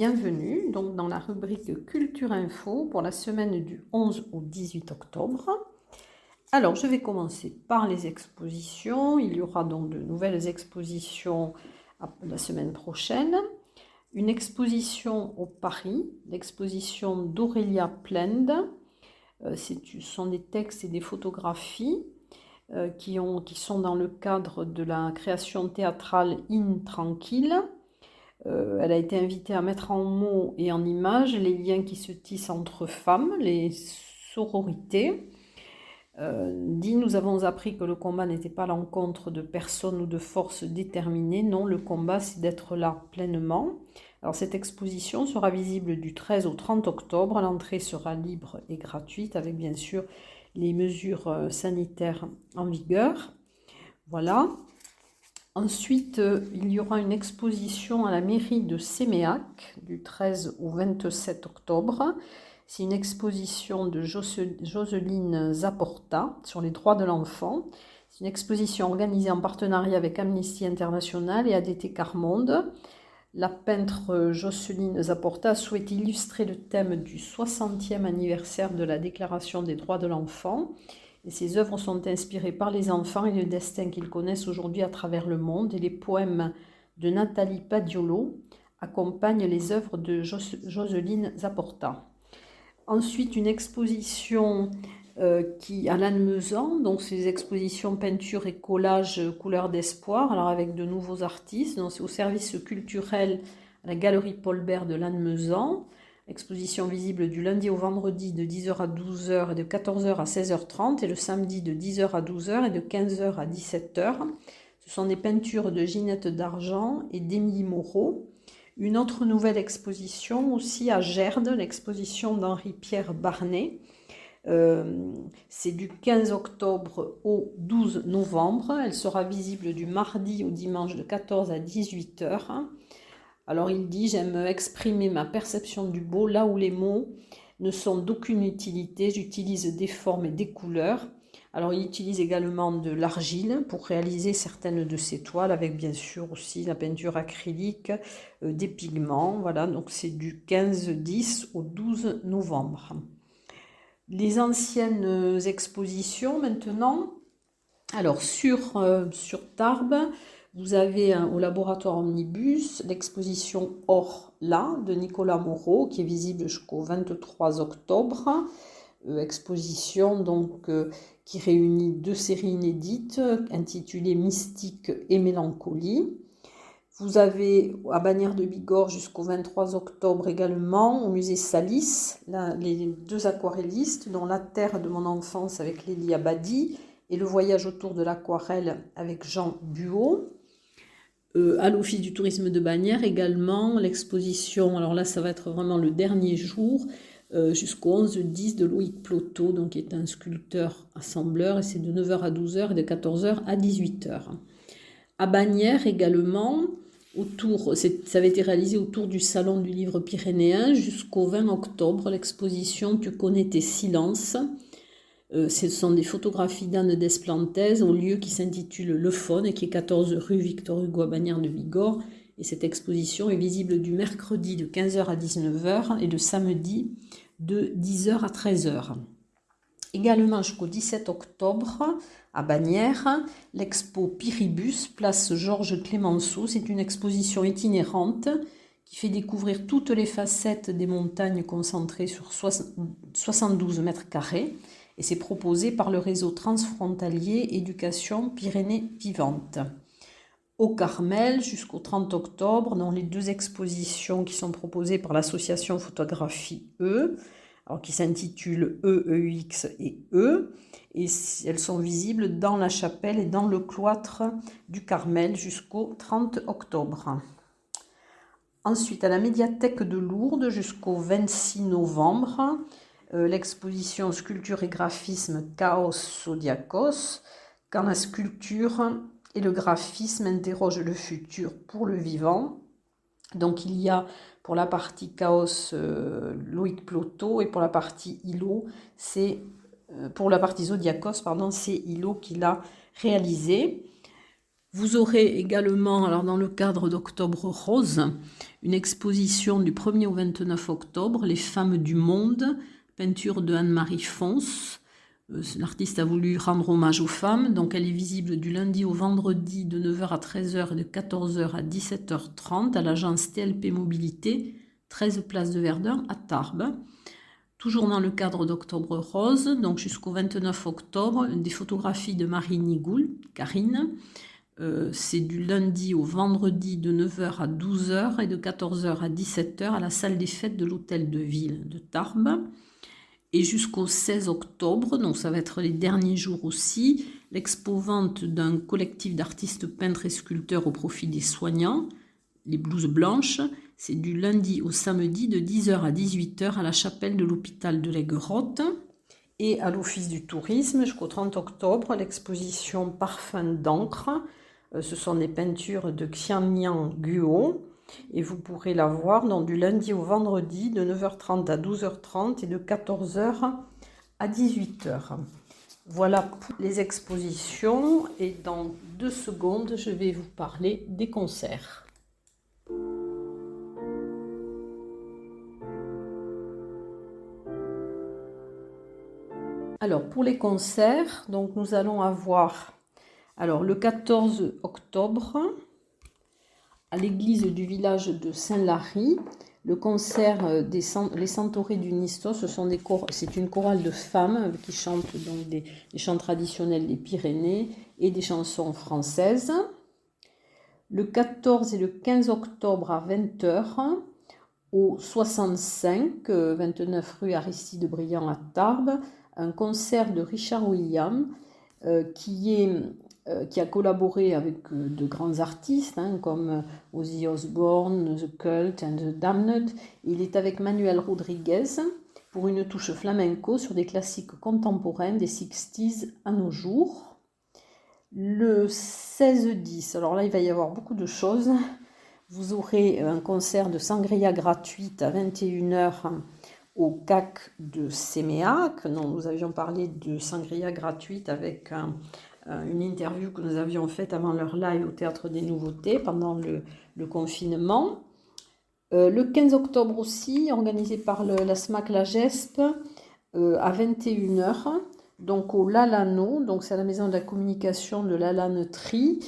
bienvenue donc, dans la rubrique Culture Info pour la semaine du 11 au 18 octobre. Alors, je vais commencer par les expositions. Il y aura donc de nouvelles expositions la semaine prochaine. Une exposition au Paris, l'exposition d'Aurélia Plende. Ce sont des textes et des photographies qui sont dans le cadre de la création théâtrale In Tranquille. Elle a été invitée à mettre en mots et en images les liens qui se tissent entre femmes, les sororités. Nous avons appris que le combat n'était pas l'encontre de personnes ou de forces déterminées. Non, le combat, c'est d'être là pleinement. Alors, cette exposition sera visible du 13 au 30 octobre. L'entrée sera libre et gratuite avec, bien sûr, les mesures sanitaires en vigueur. Voilà. Ensuite, il y aura une exposition à la mairie de Séméac du 13 au 27 octobre. C'est une exposition de Jocelyne Zaporta sur les droits de l'enfant. C'est une exposition organisée en partenariat avec Amnesty International et ADT Carmonde. La peintre Jocelyne Zaporta souhaite illustrer le thème du 60e anniversaire de la Déclaration des droits de l'enfant. Et ses œuvres sont inspirées par les enfants et le destin qu'ils connaissent aujourd'hui à travers le monde. Et les poèmes de Nathalie Padiolo accompagnent les œuvres de Jocelyne Zaporta. Ensuite, une exposition à Lannemezan, donc ces expositions peinture et collage couleur d'espoir, alors avec de nouveaux artistes. Donc c'est au service culturel à la galerie Paul Bert de Lannemezan. Exposition visible du lundi au vendredi de 10h à 12h et de 14h à 16h30 et le samedi de 10h à 12h et de 15h à 17h. Ce sont des peintures de Ginette d'Argent et d'Émilie Moreau. Une autre nouvelle exposition aussi à Gerde, l'exposition d'Henri-Pierre Barnet. C'est du 15 octobre au 12 novembre. Elle sera visible du mardi au dimanche de 14 à 18h. Alors il dit « J'aime exprimer ma perception du beau là où les mots ne sont d'aucune utilité. J'utilise des formes et des couleurs. » Alors il utilise également de l'argile pour réaliser certaines de ses toiles avec bien sûr aussi la peinture acrylique, des pigments. Voilà, donc c'est du 15-10 au 12 novembre. Les anciennes expositions maintenant. Alors sur Tarbes, vous avez au laboratoire Omnibus l'exposition Or là de Nicolas Moreau qui est visible jusqu'au 23 octobre. Exposition donc qui réunit deux séries inédites intitulées Mystique et Mélancolie. Vous avez à Bagnères de Bigorre jusqu'au 23 octobre également au musée Salis les deux aquarellistes dont La terre de mon enfance avec Lélie Abadi et Le voyage autour de l'aquarelle avec Jean Buot. À l'Office du tourisme de Bagnères également l'exposition, alors là ça va être vraiment le dernier jour, jusqu'au 11-10 de Loïc Plotot, donc qui est un sculpteur assembleur, et c'est de 9h à 12h et de 14h à 18h. À Bagnères également, ça avait été réalisé autour du Salon du livre pyrénéen jusqu'au 20 octobre, l'exposition Tu connais tes silences. Ce sont des photographies d'Anne Desplantes au lieu qui s'intitule Le Faune et qui est 14 rue Victor Hugo à Bagnères de Bigorre. Et cette exposition est visible du mercredi de 15h à 19h et le samedi de 10h à 13h. Également jusqu'au 17 octobre à Bagnères, l'expo Piribus, place Georges Clémenceau. C'est une exposition itinérante qui fait découvrir toutes les facettes des montagnes concentrées sur 72 mètres carrés. Et c'est proposé par le réseau transfrontalier Éducation Pyrénées Vivantes. Au Carmel, jusqu'au 30 octobre, dans les deux expositions qui sont proposées par l'association Photographie E, alors qui s'intitulent EEX et E, et elles sont visibles dans la chapelle et dans le cloître du Carmel jusqu'au 30 octobre. Ensuite, à la médiathèque de Lourdes jusqu'au 26 novembre, l'exposition Sculpture et graphisme Chaos Zodiacos, quand la sculpture et le graphisme interrogent le futur pour le vivant. Donc il y a pour la partie Chaos Loïc Plotot et pour la partie Hilo, pour la partie Zodiacos, c'est Hilo qui l'a réalisé. Vous aurez également, alors dans le cadre d'Octobre Rose, une exposition du 1er au 29 octobre, Les femmes du monde, peinture de Anne-Marie Fons. L'artiste a voulu rendre hommage aux femmes, donc elle est visible du lundi au vendredi de 9h à 13h et de 14h à 17h30 à l'agence TLP Mobilité, 13 place de Verdun à Tarbes. Toujours dans le cadre d'Octobre Rose, donc jusqu'au 29 octobre, des photographies de Marie Nigoul, Karine. C'est du lundi au vendredi de 9h à 12h et de 14h à 17h à la salle des fêtes de l'Hôtel de Ville de Tarbes. Et jusqu'au 16 octobre, donc ça va être les derniers jours aussi, l'expo-vente d'un collectif d'artistes peintres et sculpteurs au profit des soignants, les blouses blanches. C'est du lundi au samedi de 10h à 18h à la chapelle de l'hôpital de l'Aiguerotte. Et à l'Office du tourisme, jusqu'au 30 octobre, l'exposition Parfums d'encre. Ce sont des peintures de Xianliang Guo. Et vous pourrez la voir donc, du lundi au vendredi de 9h30 à 12h30 et de 14h à 18h. Voilà pour les expositions et dans 2 secondes, je vais vous parler des concerts. Alors pour les concerts, donc nous allons avoir le 14 octobre à l'église du village de Saint-Lary, le concert Les Centaurées du Nisto. C'est une chorale de femmes qui chantent donc des chants traditionnels des Pyrénées et des chansons françaises. Le 14 et le 15 octobre à 20h au 65, 29 rue Aristide Briand à Tarbes, un concert de Richard Williams qui a collaboré avec de grands artistes comme Ozzy Osbourne, The Cult and The Damned. Il est avec Manuel Rodriguez pour une touche flamenco sur des classiques contemporains des 60s à nos jours. Le 16-10, alors là il va y avoir beaucoup de choses. Vous aurez un concert de sangria gratuite à 21h au CAC de Séméac. Nous avions parlé de sangria gratuite avec une interview que nous avions faite avant leur live au Théâtre des Nouveautés pendant le confinement. Le 15 octobre aussi, organisé par la SMAC La Gesp, à 21h, donc au Lalano, donc c'est à la Maison de la Communication de Lalannerie,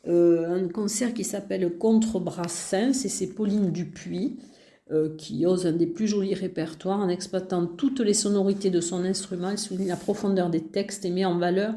un concert qui s'appelle Contrebrassens, et c'est Pauline Dupuis qui ose un des plus jolis répertoires en exploitant toutes les sonorités de son instrument. Elle souligne la profondeur des textes et met en valeur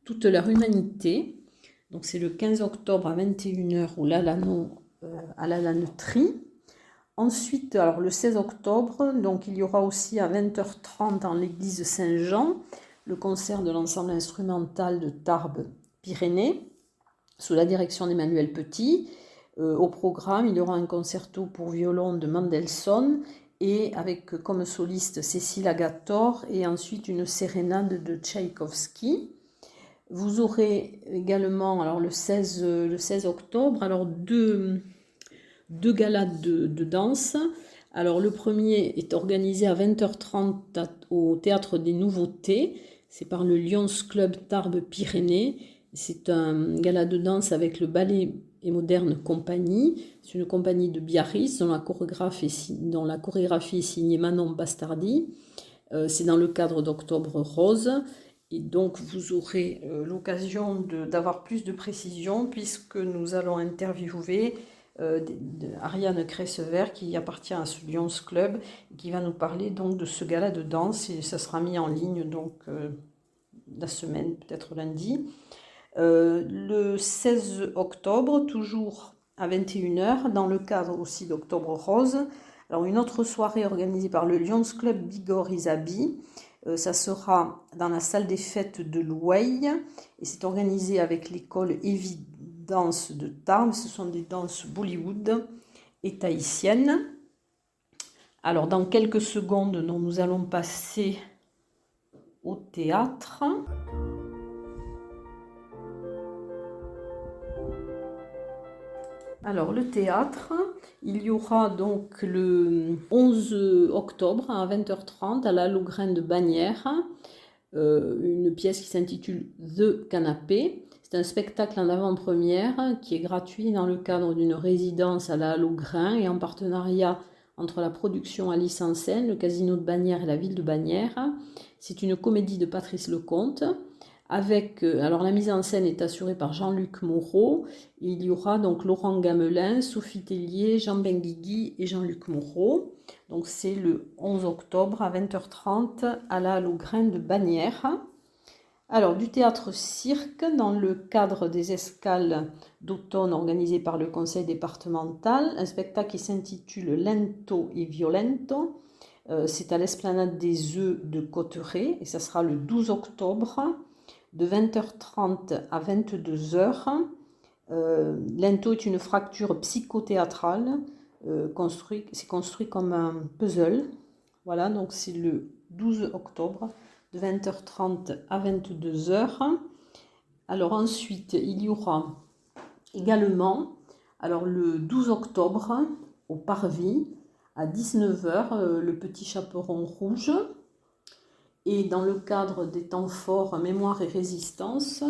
toute leur humanité. Donc c'est le 15 octobre à 21h au Lalano, à la Lanneterie. Ensuite, alors le 16 octobre, donc il y aura aussi à 20h30 dans l'église Saint-Jean le concert de l'ensemble instrumental de Tarbes Pyrénées sous la direction d'Emmanuel Petit. Au programme, il y aura un concerto pour violon de Mendelssohn et avec comme soliste Cécile Agator et ensuite une sérénade de Tchaïkovski. Vous aurez également alors le 16 octobre deux galas de danse. Alors le premier est organisé à 20h30 au Théâtre des Nouveautés. C'est par le Lions Club Tarbes Pyrénées. C'est un gala de danse avec le Ballet et Moderne Compagnie. C'est une compagnie de Biarritz dont la chorégraphie est signée Manon Bastardi. C'est dans le cadre d'Octobre Rose. Et donc vous aurez l'occasion d'avoir plus de précisions puisque nous allons interviewer Ariane Cressever qui appartient à ce Lions Club et qui va nous parler donc de ce gala de danse et ça sera mis en ligne donc la semaine, peut-être lundi. Le 16 octobre, toujours à 21h, dans le cadre aussi d'Octobre Rose, alors une autre soirée organisée par le Lions Club Bigorre Isabi. Ça sera dans la salle des fêtes de Loueil et c'est organisé avec l'école Évidence de Tarbes. Ce sont des danses Bollywood et tahitiennes. Alors dans quelques secondes, nous allons passer au théâtre. Alors le théâtre, il y aura donc le 11 octobre à 20h30 à la Lougraine de Bagnères, une pièce qui s'intitule The Canapé. C'est un spectacle en avant-première qui est gratuit dans le cadre d'une résidence à la Halle aux Grains et en partenariat entre la production Alice en scène, le Casino de Bagnères et la ville de Bagnères. C'est une comédie de Patrice Lecomte. Alors la mise en scène est assurée par Jean-Luc Moreau. Il y aura donc Laurent Gamelin, Sophie Tellier, Jean Benguigui et Jean-Luc Moreau. Donc c'est le 11 octobre à 20h30 à la Halle aux Grains de Bagnères. Alors du théâtre-cirque dans le cadre des escales d'automne organisées par le conseil départemental, un spectacle qui s'intitule Lento et Violento. C'est à l'esplanade des Œufs de Cotteret et ça sera le 12 octobre de 20h30 à 22h. Lento est une fracture psychothéâtrale, c'est construit comme un puzzle. Voilà, donc c'est le 12 octobre de 20h30 à 22h. Alors ensuite, il y aura également, le 12 octobre, au Parvis, à 19h, le Petit Chaperon Rouge. Et dans le cadre des temps forts Mémoire et Résistance,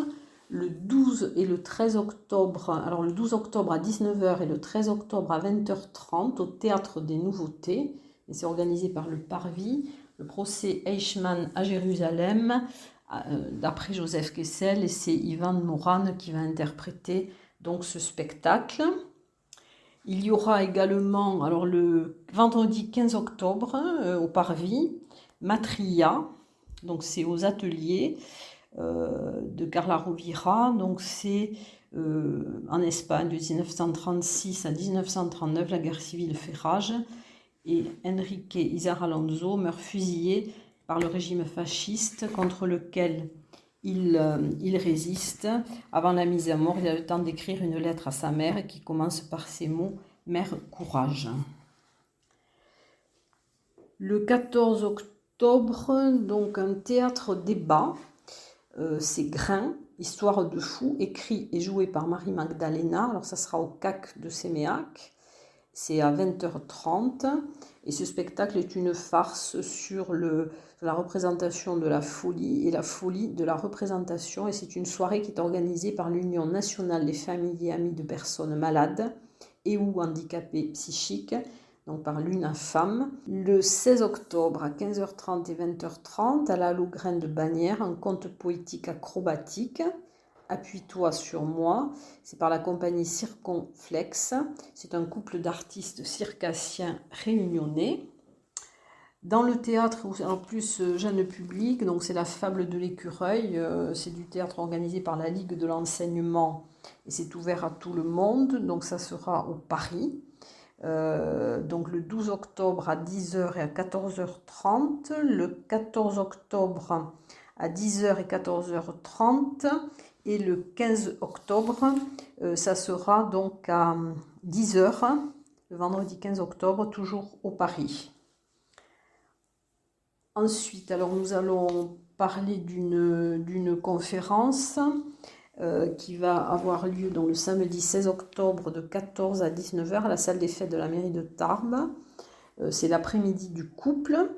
le 12 et le 13 octobre, alors le 12 octobre à 19h et le 13 octobre à 20h30 au Théâtre des Nouveautés, et c'est organisé par le Parvis, le procès Eichmann à Jérusalem, d'après Joseph Kessel, et c'est Ivan Moran qui va interpréter donc ce spectacle. Il y aura également, le vendredi 15 octobre, au Parvis, Matria, donc c'est aux ateliers de Carla Rovira, donc c'est en Espagne de 1936 à 1939, la guerre civile fait rage, et Enrique Izar Alonso meurt fusillé par le régime fasciste contre lequel il résiste. Avant la mise à mort, il a le temps d'écrire une lettre à sa mère qui commence par ces mots « Mère, courage ». Le 14 octobre, donc un théâtre débat, c'est Grain, Histoire de fou, écrit et joué par Marie Magdalena. Alors ça sera au CAC de Séméac. C'est à 20h30 et ce spectacle est une farce sur la représentation de la folie et la folie de la représentation, et c'est une soirée qui est organisée par l'Union nationale des familles et amis de personnes malades et ou handicapées psychiques, donc par l'UNAFAM. Le 16 octobre à 15h30 et 20h30 à la Halle aux Grains de Bagnères, un conte poétique acrobatique. Appuie-toi sur moi, c'est par la compagnie Circonflexe, c'est un couple d'artistes circassiens réunionnais. Dans le théâtre, en plus jeune public, donc c'est la Fable de l'écureuil, c'est du théâtre organisé par la Ligue de l'enseignement et c'est ouvert à tout le monde, donc ça sera au Paris. Donc le 12 octobre à 10h et à 14h30, le 14 octobre à 10h et 14h30, et le 15 octobre, ça sera donc à 10h, le vendredi 15 octobre, toujours au Paris. Ensuite, nous allons parler d'une conférence qui va avoir lieu le samedi 16 octobre de 14 à 19h à la salle des fêtes de la mairie de Tarbes. C'est l'après-midi du couple.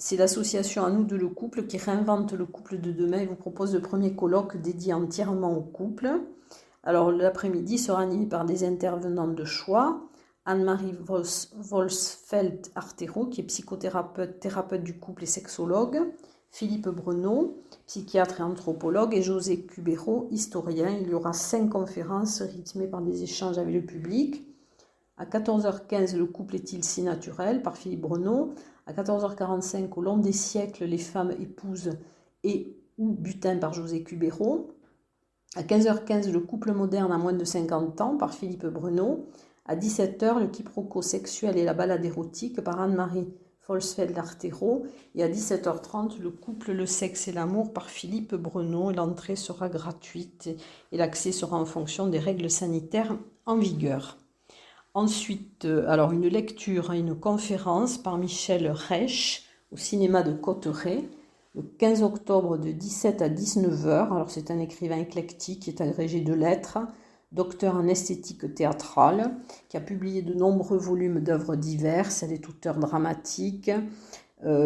C'est l'association À nous deux le couple qui réinvente le couple de demain et vous propose le premier colloque dédié entièrement au couple. Alors l'après-midi sera animé par des intervenants de choix. Anne-Marie Wolsfeld-Artero, qui est psychothérapeute, thérapeute du couple et sexologue. Philippe Breneau, psychiatre et anthropologue, et José Cubero, historien. Il y aura 5 conférences rythmées par des échanges avec le public. À 14h15, Le couple est-il si naturel par Philippe Breneau. À 14h45, Au long des siècles, les femmes épousent et ou butin par José Cubero. À 15h15, Le couple moderne à moins de 50 ans par Philippe Breneau. À 17h, Le quiproquo sexuel et la balade érotique par Anne-Marie Wolsfeld-Artero. Et à 17h30, Le couple, le sexe et l'amour par Philippe Breneau. L'entrée sera gratuite et l'accès sera en fonction des règles sanitaires en vigueur. Ensuite, une lecture et une conférence par Michel Reich au cinéma de Cotteret, le 15 octobre de 17 à 19h. Alors c'est un écrivain éclectique qui est agrégé de lettres, docteur en esthétique théâtrale, qui a publié de nombreux volumes d'œuvres diverses. Elle est auteure dramatique,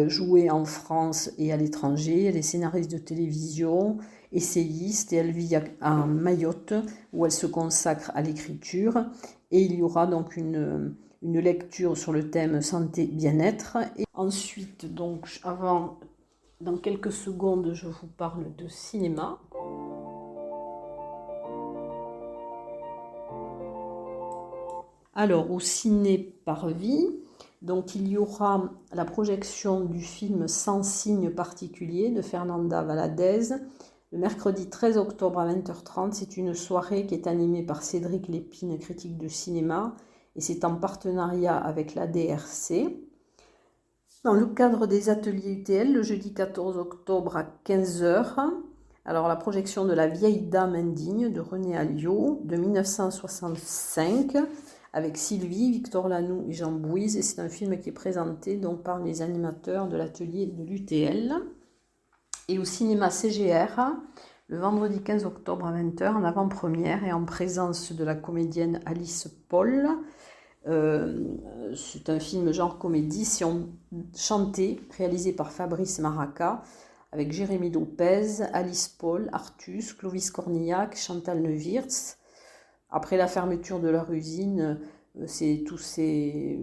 jouée en France et à l'étranger. Elle est scénariste de télévision essayiste et elle vit à Mayotte où elle se consacre à l'écriture. Et il y aura donc une lecture sur le thème santé-bien-être. Et ensuite, donc, dans quelques secondes, je vous parle de cinéma. Alors, au Ciné Parvis, donc il y aura la projection du film Sans signe particulier de Fernanda Valadez le mercredi 13 octobre à 20h30. C'est une soirée qui est animée par Cédric Lépine, critique de cinéma, et c'est en partenariat avec la DRC. Dans le cadre des ateliers UTL, le jeudi 14 octobre à 15h, alors la projection de La vieille dame indigne de René Alliot de 1965 avec Sylvie, Victor Lanoux et Jean Bouise. Et c'est un film qui est présenté donc par les animateurs de l'atelier de l'UTL. Et au cinéma CGR, le vendredi 15 octobre à 20h, en avant-première et en présence de la comédienne Alice Paul. C'est un film genre comédie chanté, réalisé par Fabrice Maraca, avec Jérémy Lopez, Alice Paul, Artus, Clovis Cornillac, Chantal Neuwirth. Après la fermeture de leur usine, toutes ces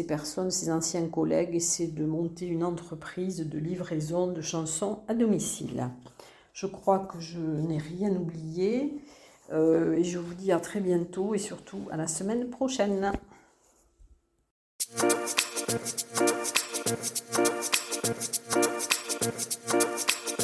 personnes, ces anciens collègues, essaient de monter une entreprise de livraison de chansons à domicile. Je crois que je n'ai rien oublié et je vous dis à très bientôt et surtout à la semaine prochaine.